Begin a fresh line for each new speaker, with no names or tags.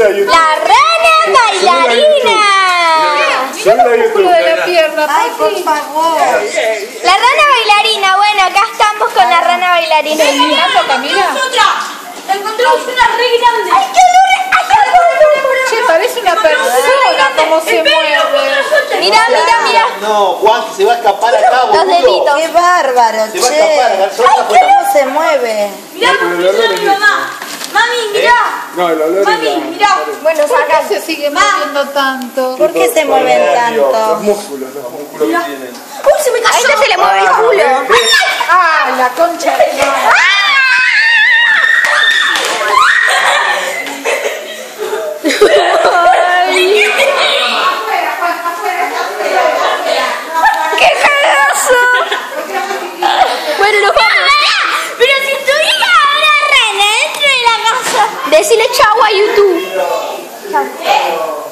La rana bailarina.
Mira el músculo de la pierna.
Ay, por favor.
La rana bailarina. Bueno, acá estamos con la rana bailarina.
Camila?
Encontramos una re grande.
¡Ay, qué olor! ¡Ay, qué olor!
Che, parece una persona como se mueve.
Mira, mira, mira.
No, Juan, que se va a escapar acá,
Los
boludo.
deditos.
Qué bárbaro,
Se va a escapar,
che.
Garzón.
¿Cómo se mueve?
Mirá cómo hizo mi mamá. Mami, mirá.
No, el olor
Mami, mirá.
Bueno,
¿Por
saca.
qué se sigue moviendo tanto?
¿Por qué se mueven tanto?
músculos que tienen.
¡Uy, se me cayó! A este se le mueve el culo.
¡Ah, la concha de la madre!
¡Qué cagazo! Bueno, nos vamos. Pero si estuviera una rana dentro de la casa. Decile chau a YouTube. Chau.